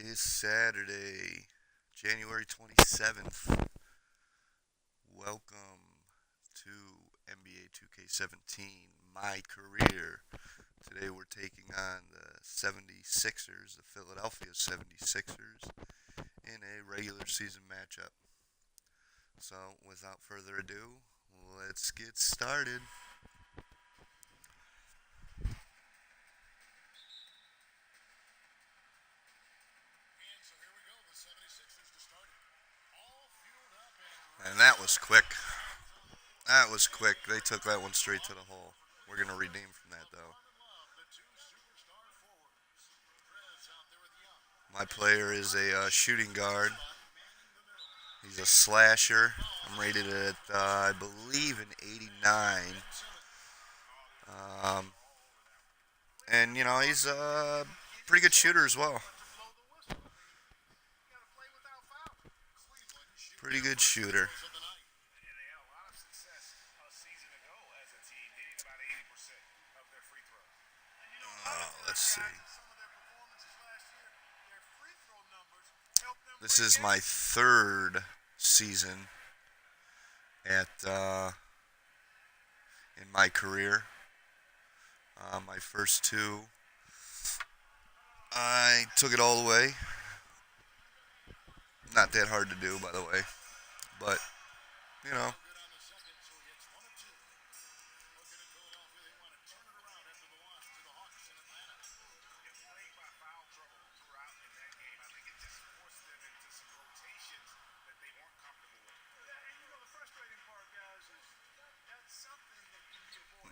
is Saturday, January 27th. Welcome to NBA 2K17, my career. Today we're taking on the 76ers, the Philadelphia 76ers, in a regular season matchup. So, without further ado, let's get started. And that was quick. That was quick. They took that one straight to the hole. We're going to redeem from that, though. My player is a shooting guard. He's a slasher. I'm rated at, I believe, an 89. Um, and, he's a pretty good shooter as well. Pretty good shooter. Let's see. This is my third season at in my career. My first two, I took it all the way. Not that hard to do, by the way, but you know,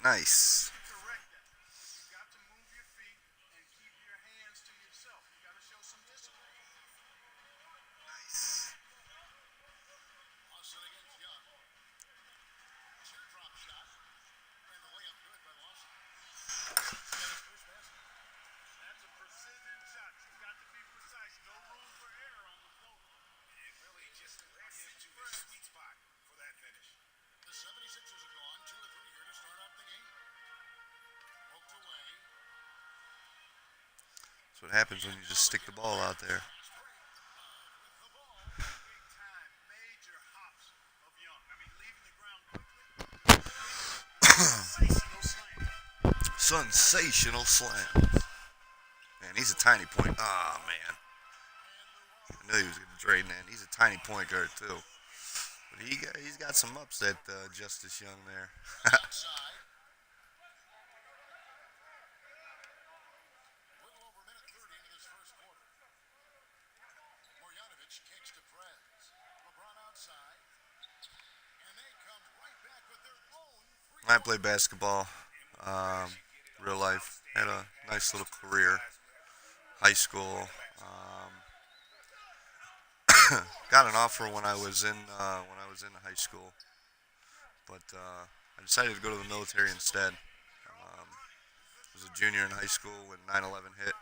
nice. That's what happens when you just stick the ball out there. Sensational slam. Man, he's a tiny point. Oh, man. I knew he was going to drain that. He's a tiny point guard, too. But he's got some ups, that Justice Young there. I played basketball, um, real life. Had a nice little career. High school. Got an offer when I was in high school, but I decided to go to the military instead. I was a junior in high school when 9/11 hit,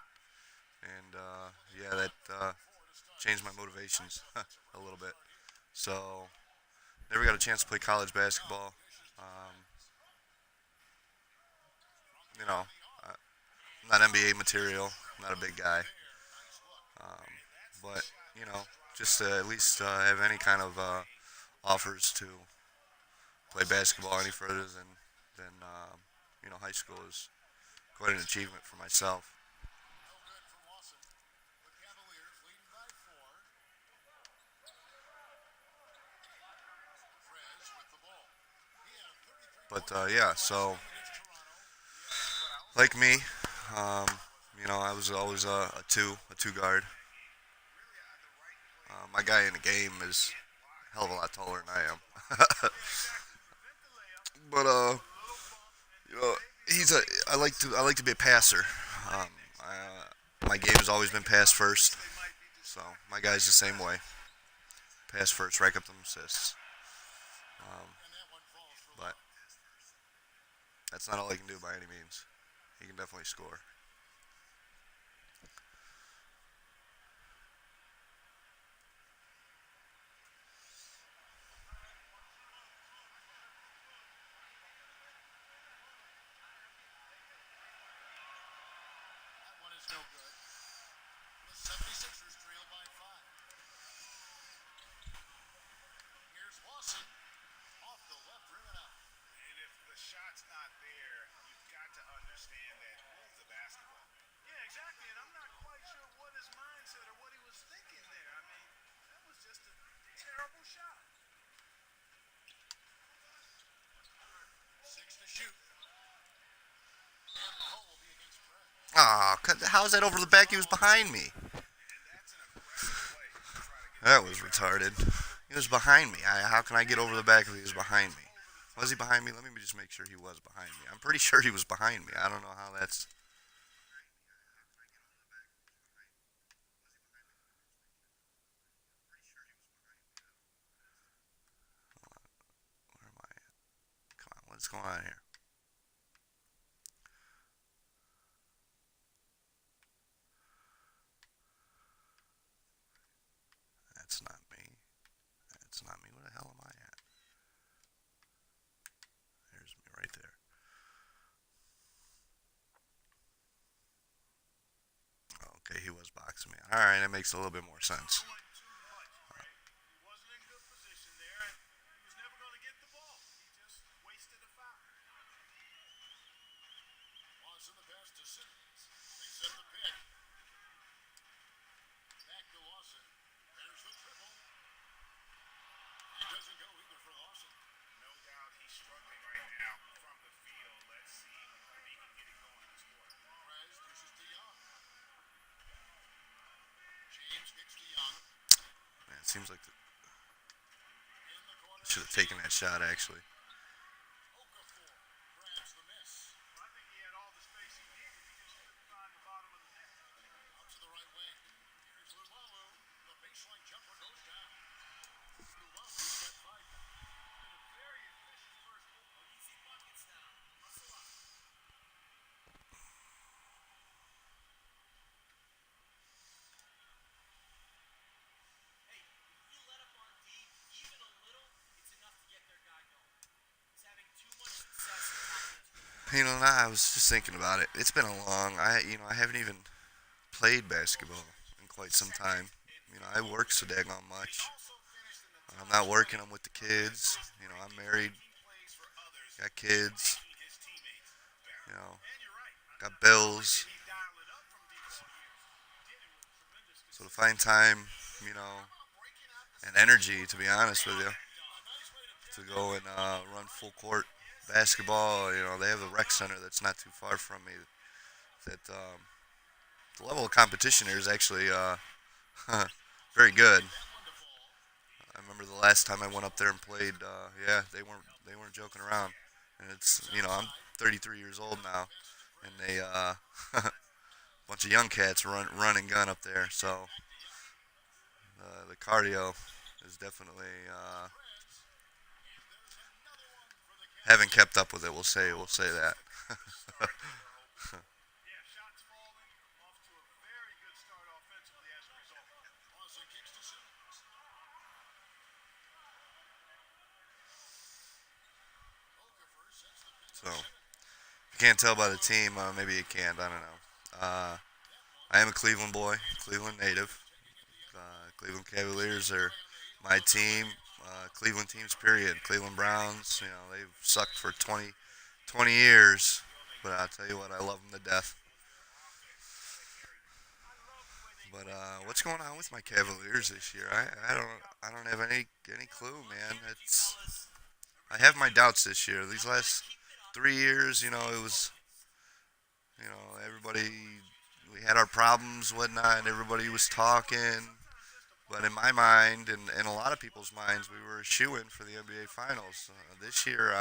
and yeah, that changed my motivations a little bit. So never got a chance to play college basketball. Um, you know, I'm not NBA material. I'm not a big guy, um, but just to at least have any kind of offers to play basketball any further than high school is quite an achievement for myself. But yeah, so like me, um, I was always a two guard. My guy in the game is a hell of a lot taller than I am. But you know, I like to be a passer. Um, my game has always been pass first, so my guy's the same way. Pass first, rack up them assists. Um, but that's not all he can do by any means. He can definitely score. Oh, how's that over the back? He was behind me. That was retarded. He was behind me. How can I get over the back if he was behind me? Was he behind me? Let me just make sure he was behind me. I'm pretty sure he was behind me. I don't know how that's. Where am I at? Come on, what's going on here? That's not me. That's not me. Where the hell am I at? There's me right there. Okay, he was boxing me. All right, that makes a little bit more sense. Man, it seems like I should have taken that shot actually. I was just thinking about it. It's been a long. I haven't even played basketball in quite some time. I work so daggone much. When I'm not working, I'm with the kids. I'm married, got kids. You know, got bills. So to find time, you know, and energy, to be honest with you, to go and run full court basketball. They have a rec center that's not too far from me. That the level of competition here is actually very good. I remember the last time I went up there and played. Yeah, they weren't joking around. And I'm 33 years old now, and they bunch of young cats run and gun up there. So the cardio is definitely haven't kept up with it. We'll say that. So you can't tell by the team. Maybe you can't. I don't know. I am a Cleveland boy, Cleveland native. Cleveland Cavaliers are my team. Cleveland teams, period. Cleveland Browns, they've sucked for 20 years. But I'll tell you what, I love them to death. But what's going on with my Cavaliers this year? I don't have any clue, man. I have my doubts this year. These last 3 years, it was everybody we had our problems, whatnot, and everybody was talking. But in my mind, and in a lot of people's minds, we were a shoe in for the NBA Finals. This year,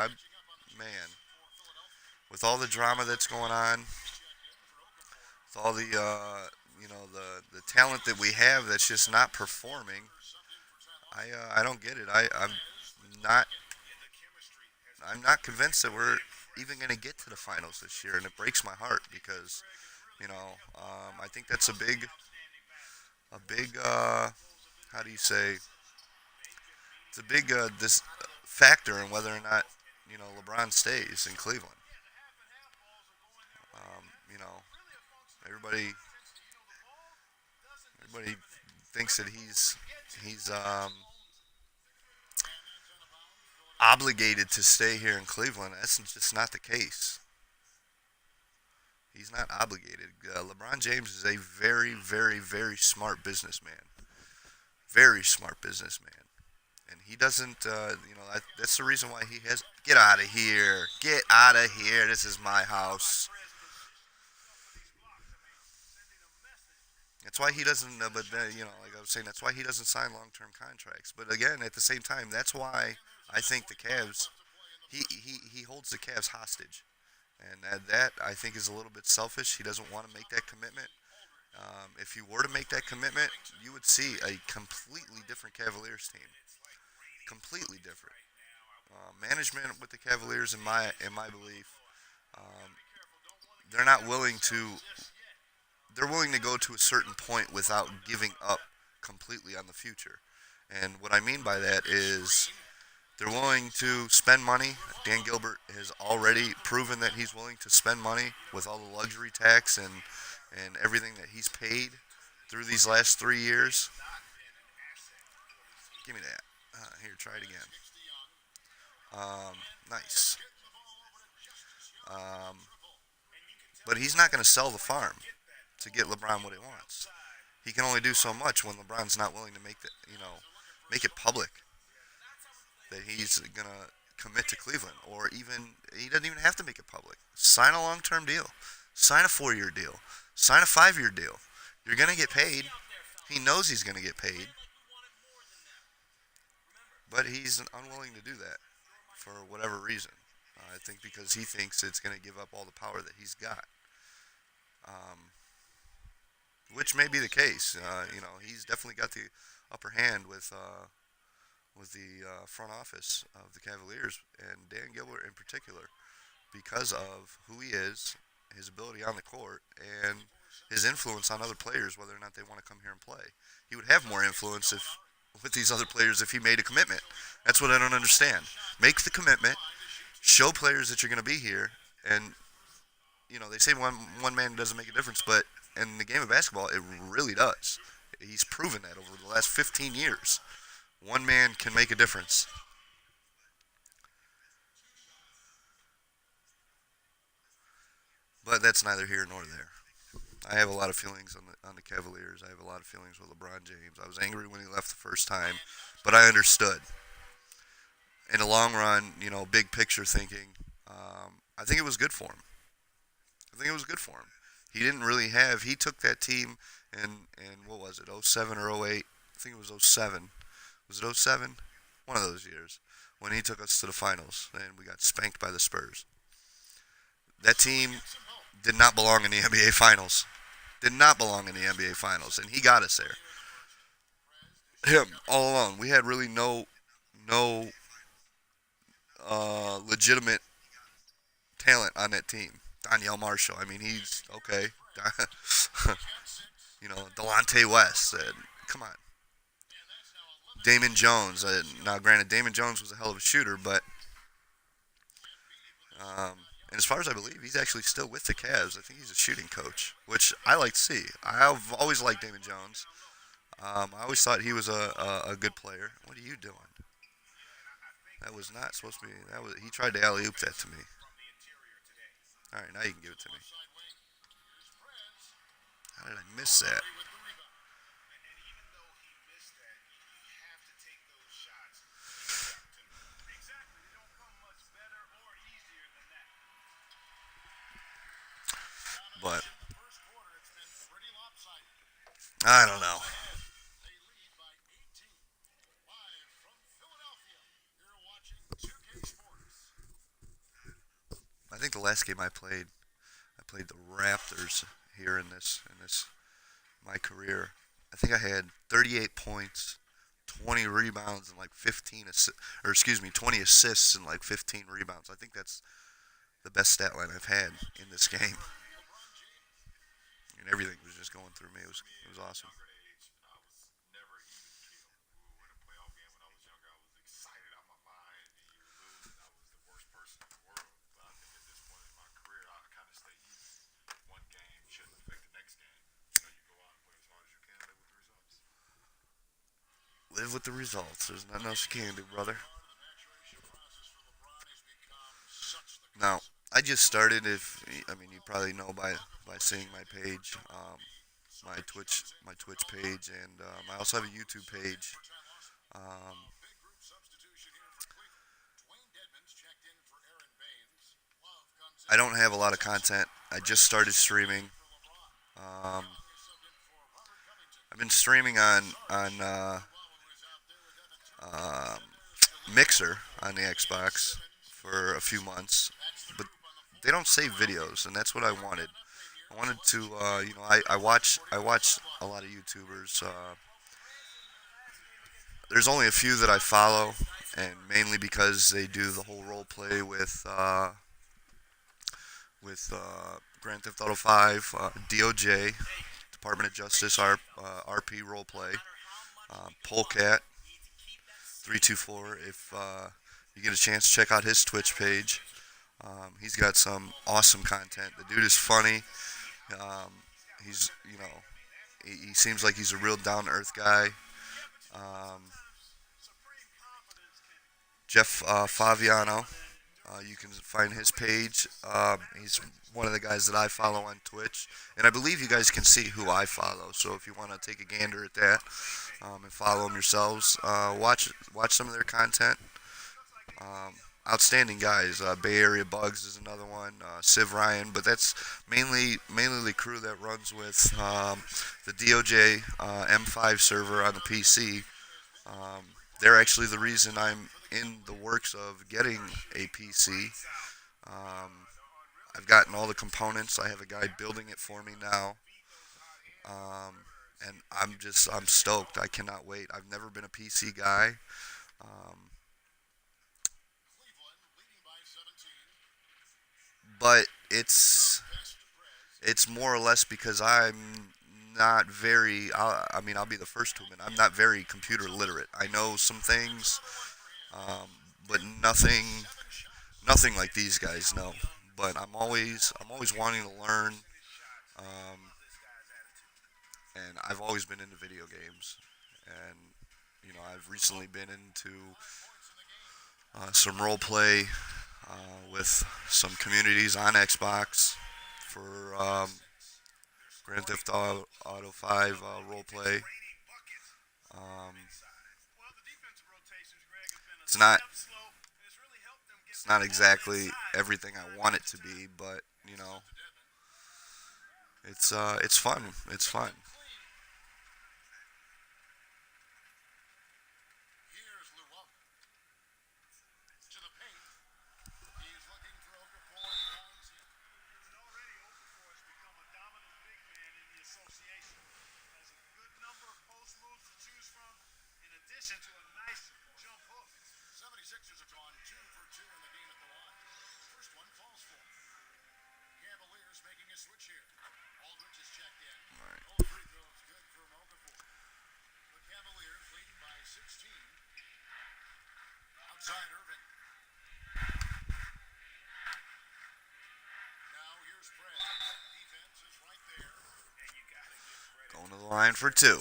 man, with all the drama that's going on, with all the the talent that we have that's just not performing, I don't get it. Not I'm not convinced that we're even going to get to the finals this year, and it breaks my heart because I think that's a big how do you say, it's a big this factor in whether or not LeBron stays in Cleveland. You know, everybody everybody thinks that he's obligated to stay here in Cleveland. That's just not the case. He's not obligated. LeBron James is a very, very, very smart businessman. Very smart businessman. And he doesn't, that's the reason why he has. Get out of here. Get out of here. This is my house. That's why he doesn't. But like I was saying, that's why he doesn't sign long-term contracts. But again, at the same time, that's why I think the Cavs. He holds the Cavs hostage, and that I think is a little bit selfish. He doesn't want to make that commitment. If you were to make that commitment, you would see a completely different Cavaliers team. Completely different. Management with the Cavaliers, in my belief, um, they're not willing to. They're willing to go to a certain point without giving up completely on the future. And what I mean by that is they're willing to spend money. Dan Gilbert has already proven that he's willing to spend money with all the luxury tax and everything that he's paid through these last 3 years. Give me that. Here, try it again. Nice. Um, but he's not going to sell the farm to get LeBron what he wants. He can only do so much when LeBron's not willing to make it public that he's going to commit to Cleveland, or even he doesn't even have to make it public. Sign a long-term deal. Sign a 4-year deal. Sign a 5-year deal. You're going to get paid. He knows he's going to get paid, but he's unwilling to do that for whatever reason. I think because he thinks it's going to give up all the power that he's got, um, which may be the case. He's definitely got the upper hand with the front office of the Cavaliers and Dan Gilbert in particular, because of who he is, his ability on the court, and his influence on other players, whether or not they want to come here and play. He would have more influence if with these other players if he made a commitment. That's what I don't understand. Make the commitment, show players that you're going to be here, and they say one man doesn't make a difference, but in the game of basketball, it really does. He's proven that over the last 15 years. One man can make a difference. But that's neither here nor there. I have a lot of feelings on the Cavaliers. I have a lot of feelings with LeBron James. I was angry when he left the first time, but I understood. In the long run, big picture thinking, I think it was good for him. I think it was good for him. He didn't really have. He took that team and what was it, '07 or '08? I think it was '07. Was it '07? One of those years when he took us to the finals and we got spanked by the Spurs. That team did not belong in the NBA Finals. Did not belong in the NBA Finals, and he got us there. Him all alone. We had really no legitimate talent on that team. Danielle Marshall. I mean, he's okay. Delonte West. Come on. Damon Jones. Now, granted, Damon Jones was a hell of a shooter, but and as far as I believe, he's actually still with the Cavs. I think he's a shooting coach, which I like to see. I've always liked Damon Jones. I always thought he was a good player. What are you doing? That was not supposed to be. That was he tried to alley oop that to me. All right, now you can give it to me. How did I miss that? But I don't know. I think the last game I played the Raptors here in this my career. I think I had 38 points, 20 rebounds, and like 20 assists and like 15 rebounds. I think that's the best stat line I've had in this game, and everything was just going through me. It was awesome. Live with the results. There's nothing else you can do, brother. Now, I just started. If I mean, you probably know by seeing my page, my Twitch page, and I also have a YouTube page. Um, I don't have a lot of content. I just started streaming. Um, I've been streaming on um Mixer on the Xbox for a few months, but they don't save videos, and that's what I wanted. I wanted to, I watch a lot of YouTubers. There's only a few that I follow, and mainly because they do the whole role play with Grand Theft Auto 5, DOJ, Department of Justice, RP role play, Polecat 324. If you get a chance, check out his Twitch page. He's got some awesome content. The dude is funny. Um, he's he seems like he's a real down to earth guy. Um, Jeff Faviano. You can find his page. He's one of the guys that I follow on Twitch, and I believe you guys can see who I follow. So if you want to take a gander at that and follow them yourselves, watch some of their content. Um, Outstanding guys. Bay Area Bugs is another one. Civ Ryan, but that's mainly the crew that runs with the DOJ M5 server on the PC. Um, they're actually the reason I'm in the works of getting a PC. Um, I've gotten all the components. I have a guy building it for me now, um, and I'm stoked. I cannot wait. I've never been a PC guy, um, but it's more or less because I'm not very. I mean, I'll be the first to admit I'm not very computer literate. I know some things, um, but nothing like these guys know. But I'm always wanting to learn, um, and I've always been into video games, and I've recently been into some role play with some communities on Xbox for Grand Theft Auto 5 role play. Um, it's not it's not exactly everything I want it to be, but it's fun. It's fun. Going to the line for two.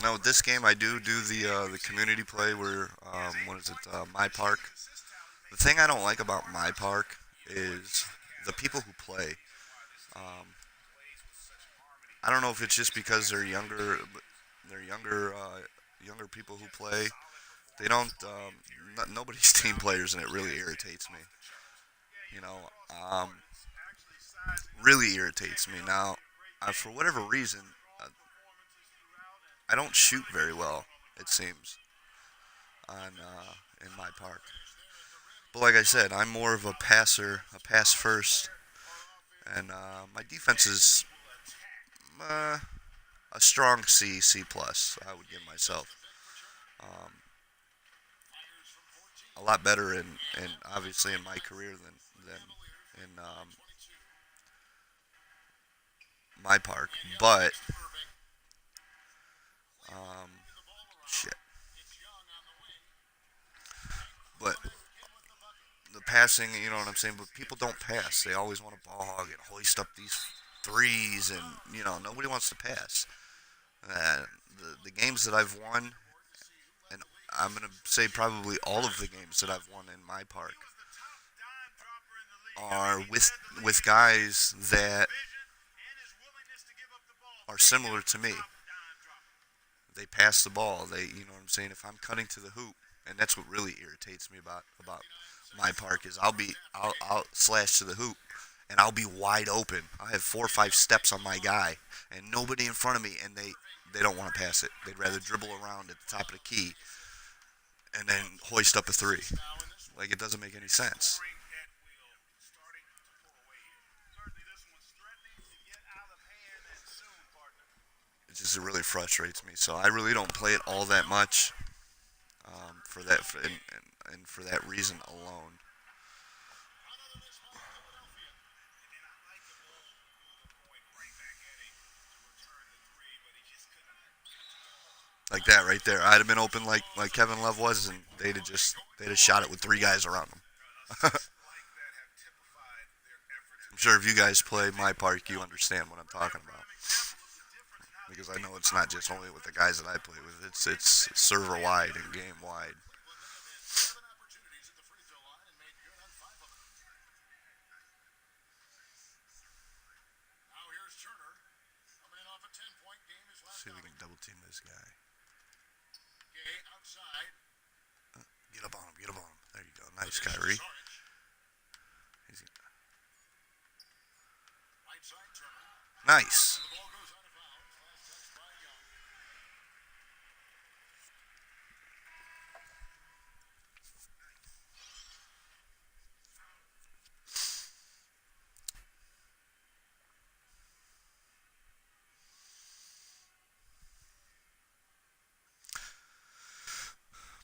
Now with this game, I do the community play where what is it? My Park. The thing I don't like about My Park is the people who play. Um, I don't know if it's just because they're younger, younger people who play. They don't. Nobody's team players, and it really irritates me. You know, um, really irritates me. Now, for whatever reason, uh, I don't shoot very well. It seems on in My Park. But like I said, I'm more of a passer, a pass first, and my defense is uh, a strong C plus. I would give myself um, a lot better in obviously in my career than in My Park, but um, shit. But the passing, you know what I'm saying. But people don't pass. They always want to ball hog and hoist up these threes, and nobody wants to pass. Uh, the games that I've won, and I'm gonna say probably all of the games that I've won in My Park are with guys that are similar to me. They pass the ball. You know what I'm saying. If I'm cutting to the hoop, and that's what really irritates me about my park is I'll slash to the hoop, and I'll be wide open. I have 4 or 5 steps on my guy, and nobody in front of me, and they don't want to pass it. They'd rather dribble around at the top of the key and then hoist up a three. Like it doesn't make any sense. It just really frustrates me. So I really don't play it all that much for that and for that reason alone. Like that right there. I'd have been open like Kevin Love was, and they'd have shot it with 3 guys around them. I'm sure if you guys play my park, you understand what I'm talking about. Because I know it's not just only with the guys that I play with. It's server wide and game wide. Let's see if we can double team this guy. Get up on him. Get up on him. There you go. Nice, Kyrie. He's, nice.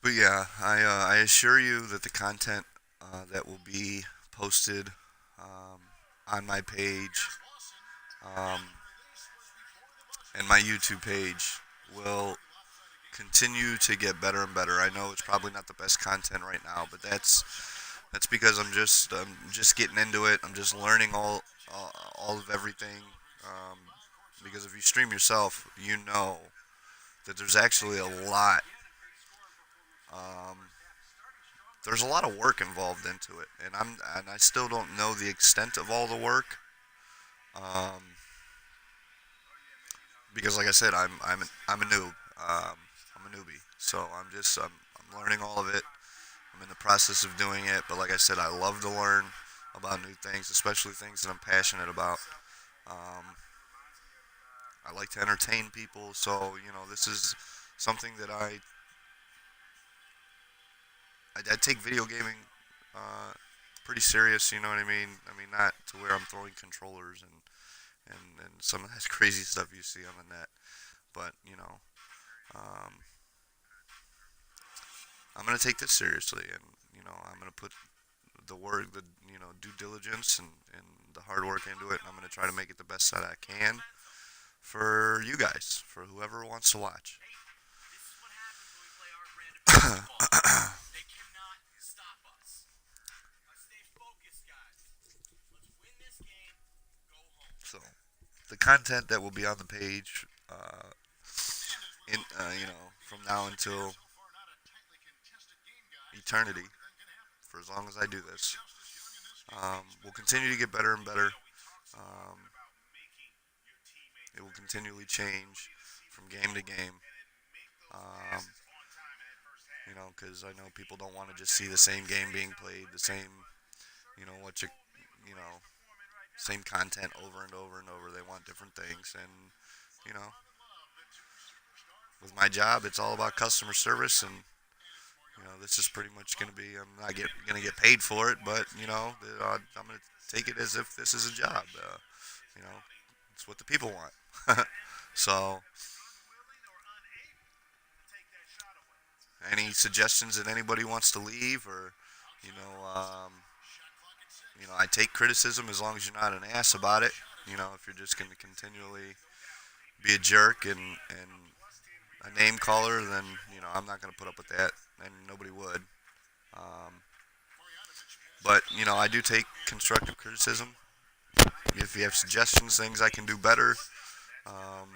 But yeah, I assure you that the content that will be posted um, on my page um, and my YouTube page will continue to get better and better. I know it's probably not the best content right now, but that's because I'm just getting into it. I'm just learning all of everything. Um, because if you stream yourself, you know that um, there's a lot of work involved into it, and I still don't know the extent of all the work. Um, because like I said, I'm a noob. I'm a newbie, so I'm learning all of it. I'm in the process of doing it, but like I said, I love to learn about new things, especially things that I'm passionate about. Um, I like to entertain people, so this is something that I take video gaming uh, pretty serious. You know what I mean? I mean not to where I'm throwing controllers and some of that crazy stuff you see on the net, but um, I'm gonna take this seriously, and I'm gonna put the work, the due diligence and the hard work into it, and I'm gonna try to make it the best that I can for you guys, for whoever wants to watch. So the content that will be on the page, in from now until eternity, for as long as I do this, will continue to get better and better. Um, it will continually change from game to game. Um, because I know people don't want to just see the same game being played, the same, what you know, same content over and over and over. They want different things, and you know, with my job, it's all about customer service, and this is pretty much going to be. I'm not going to get paid for it, but I'm going to take it as if this is a job. You know, it's what the people want. So, any suggestions that anybody wants to leave, or you know, um, I take criticism as long as you're not an ass about it. If you're just going to continually be a jerk and a name caller, then I'm not going to put up with that, and nobody would. Um, but I do take constructive criticism. If you have suggestions, things I can do better, um,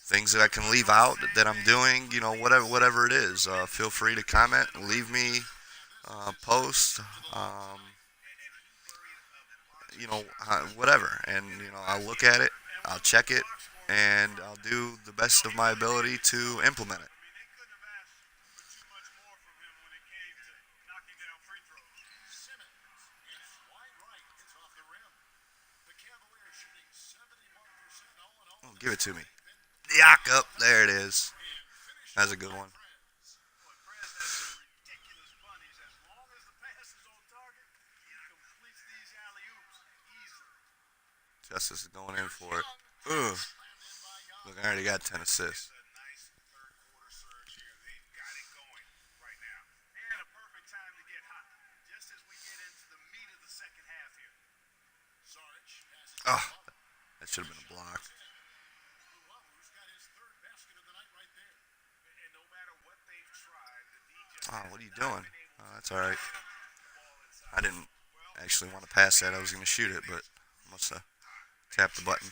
things that I can leave out that I'm doing, whatever it is, feel free to comment, leave me post, whatever, and I'll look at it, I'll check it, and I'll do the best of my ability to implement it. Oh, give it to me. Yuck up. There it is. That's a good one. Justice is going in for it. Ugh. Look, I already got 10 assists. Oh, that should have been a block. Oh, what are you doing? Oh, that's all right. I didn't actually want to pass that. I was going to shoot it, but I must have tapped the button.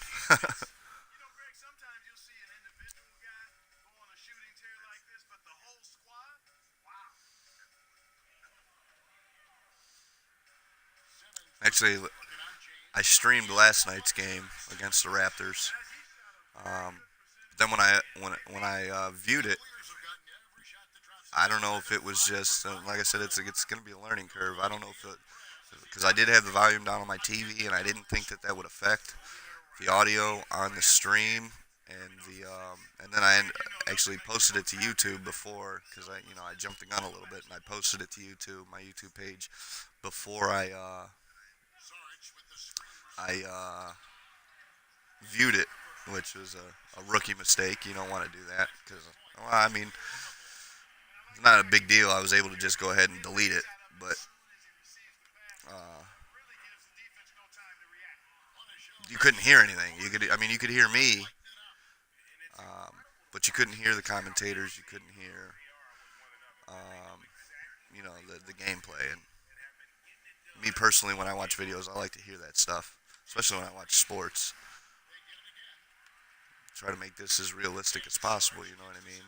Actually, I streamed last night's game against the Raptors. Um, then when I viewed it, I don't know if it was just like I said, it's going to be a learning curve. I don't know if it because I did have the volume down on my TV, and I didn't think that that would affect the audio on the stream, and then actually posted it to YouTube before because I jumped the gun a little bit and I posted it to YouTube, my YouTube page, before I viewed it, which was a rookie mistake. You don't want to do that because well, I mean it's not a big deal. I was able to just go ahead and delete it, but uh, you couldn't hear anything. You could hear me, um, but you couldn't hear the commentators. You couldn't hear, um, the gameplay. And me personally, when I watch videos, I like to hear that stuff, especially when I watch sports. Try to make this as realistic as possible. You know what I mean?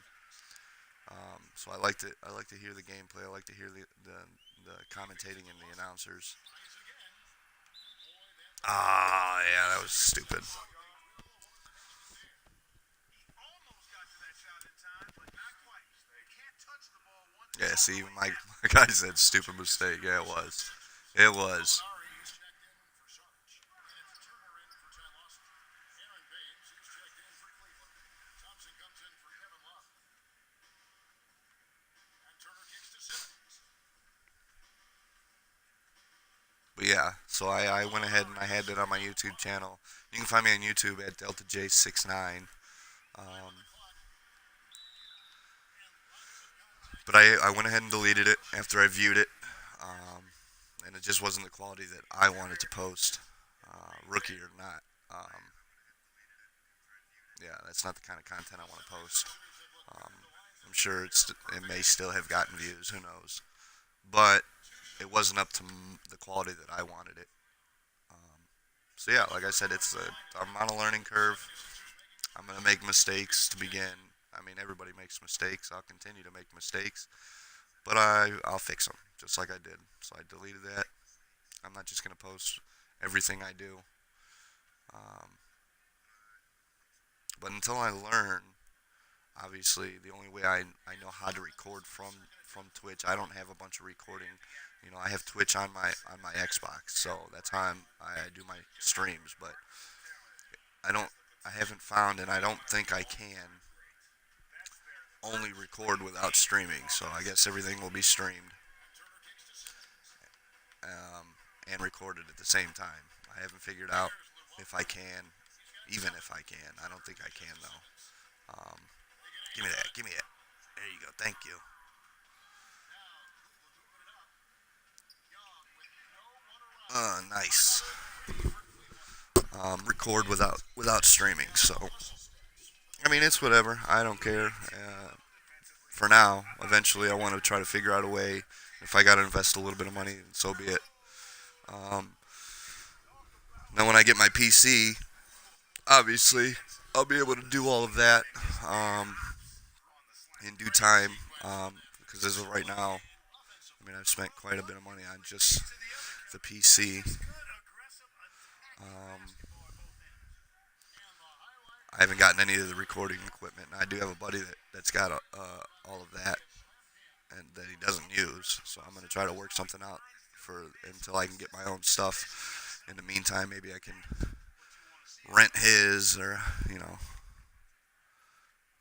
So I like to hear the gameplay. I like to hear the commentating and the announcers. Ah, yeah, that was stupid. Yeah, see, my guy said stupid mistake. Yeah, it was. It was. But yeah, so I went ahead and I had it on my YouTube channel. You can find me on YouTube at Delta J69. Um, but I went ahead and deleted it after I viewed it, um, and it just wasn't the quality that I wanted to post, rookie or not. Yeah, that's not the kind of content I want to post. Um, I'm sure it may still have gotten views. Who knows? But it wasn't up to the quality that I wanted it. Um, so yeah, like I said, I'm on a learning curve. I'm gonna make mistakes to begin. I mean, everybody makes mistakes. I'll continue to make mistakes, but I'll fix them just like I did. So I deleted that. I'm not just gonna post everything I do. Um, but until I learn, obviously, the only way I know how to record from Twitch, I don't have a bunch of recording. I have Twitch on my Xbox, so that's how I do my streams. But I don't, I haven't found, and I don't think I can only record without streaming. So I guess everything will be streamed, and recorded at the same time. I haven't figured out if I can, even if I can. I don't think I can though. Um, Give me that. Give me that. There you go. Thank you. Nice. Record without streaming. So I mean, it's whatever. I don't care. For now, eventually, I want to try to figure out a way. If I got to invest a little bit of money, so be it. Um, Now, when I get my PC, obviously, I'll be able to do all of that um, in due time. Because as of right now, I mean, I've spent quite a bit of money on just the PC. Um, I haven't gotten any of the recording equipment. And I do have a buddy that's got all of that and that he doesn't use. So I'm gonna try to work something out for until I can get my own stuff. In the meantime, maybe I can rent his or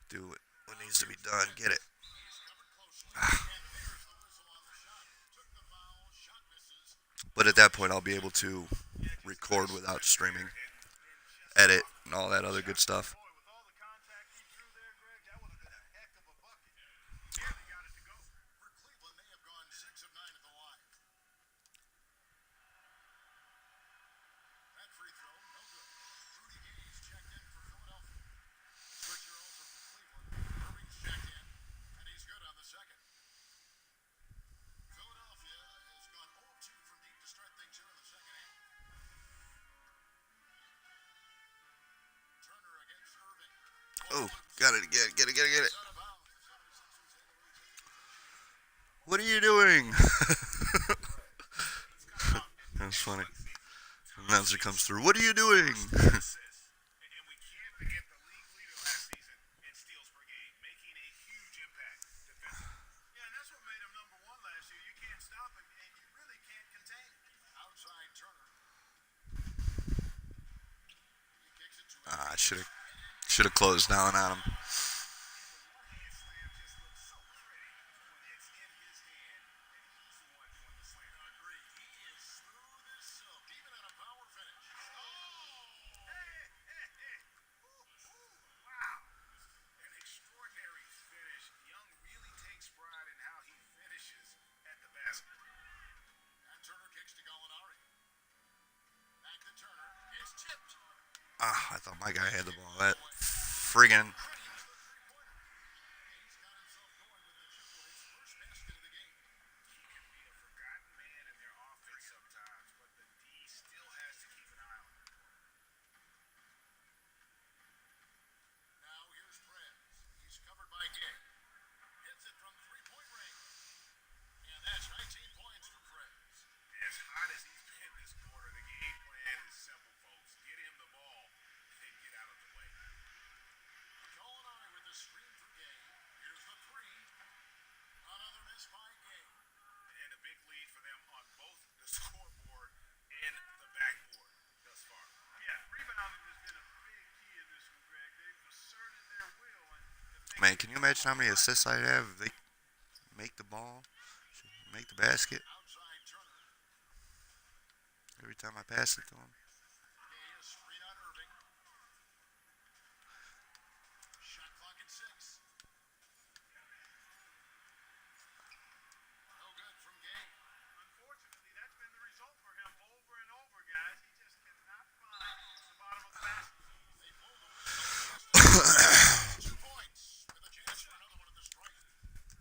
do what needs to be done. Get it. But at that point, I'll be able to record without streaming, edit, and all that other good stuff. Oh, got it, get it. What are you doing? That's funny. The announcer comes through. What are you doing? I should have closed down on him. I thought my guy had the ball. That friggin' man. Can you imagine how many assists I have if they make the ball, make the basket every time I pass it to them?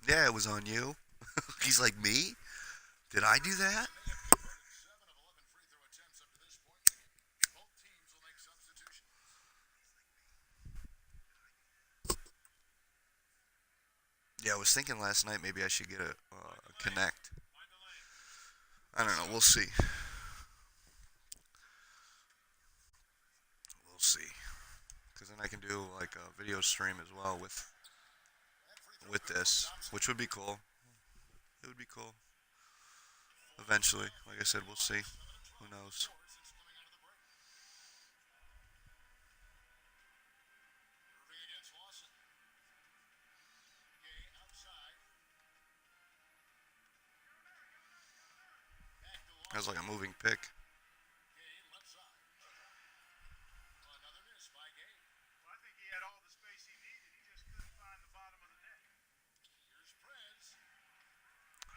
Yeah, it was on you. He's like, me? Did I do that? Yeah, I was thinking last night maybe I should get a Connect. I don't know. We'll see. We'll see. Because then I can do like a video stream as well with this, which would be cool. It would be cool. Eventually, like I said, we'll see. Who knows? That was like a moving pick.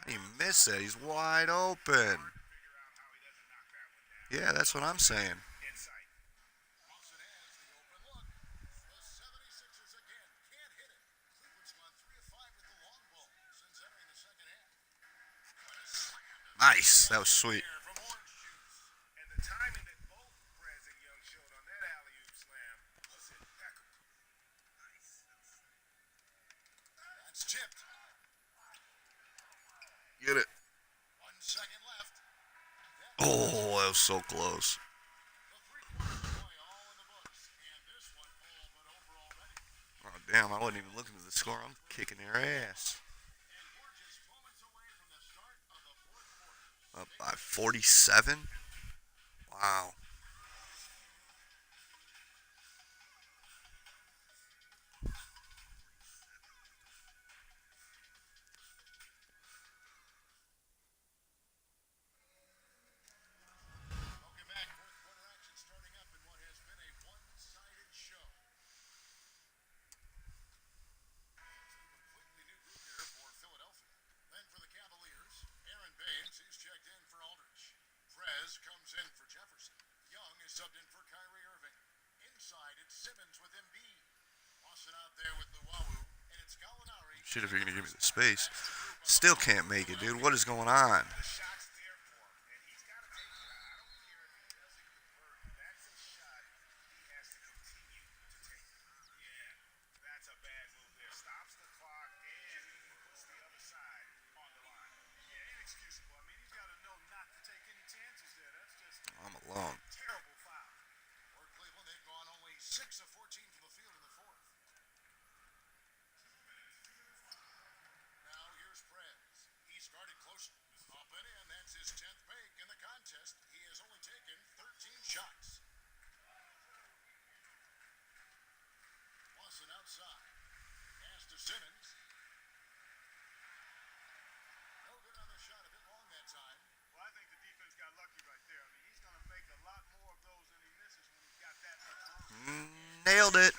He missed it. He's wide open. Yeah, that's what I'm saying. Nice. That was sweet. Get it. Oh, that was so close. damn, I wasn't even looking at the score. I'm kicking their ass. Up by 47. Wow. Shit, if you're gonna give me the space. Still can't make it, dude. What is going on? I'm alone. Nailed it.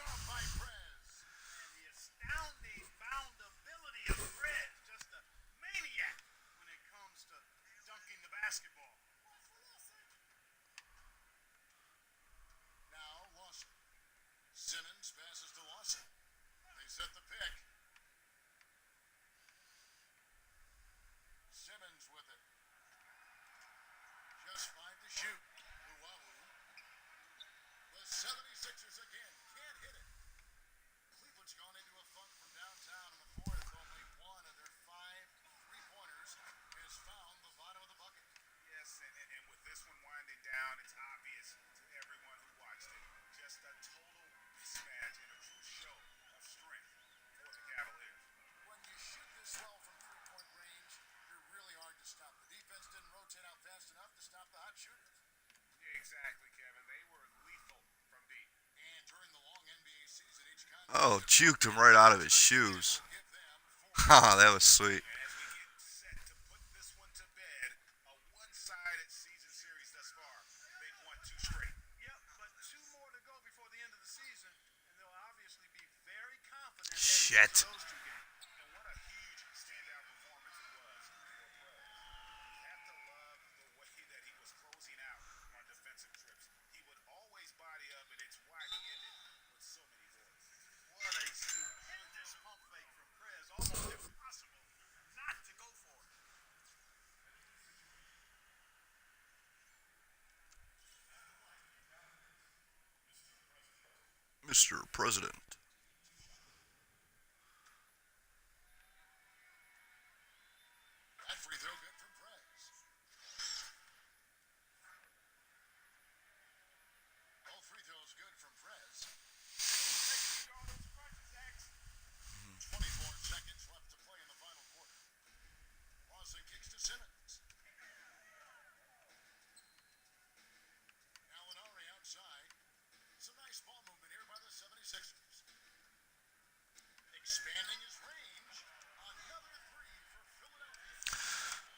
Oh, juked him right out of his shoes. Ha, that was sweet. Shit. Mr. President.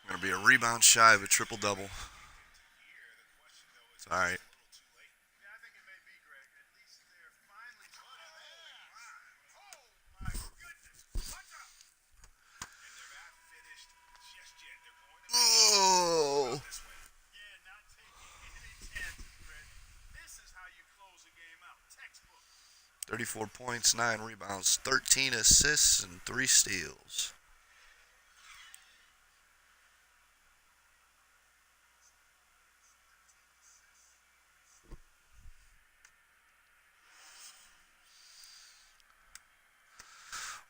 Gonna be a rebound shy of a triple double. It's alright. Oh! 34 points, 9 rebounds, 13 assists, and 3 steals.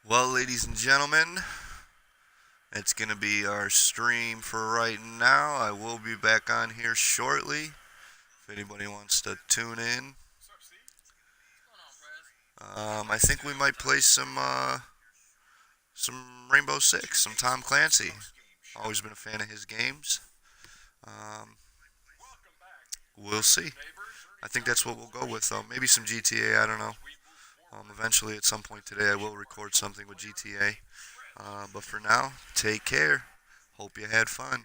Well, ladies and gentlemen, it's going to be our stream for right now. I will be back on here shortly if anybody wants to tune in. I think we might play some Rainbow Six, some Tom Clancy. Always been a fan of his games. Um, we'll see. I think that's what we'll go with, though. Maybe some GTA. I don't know. Eventually, at some point today, I will record something with GTA. But for now, take care. Hope you had fun.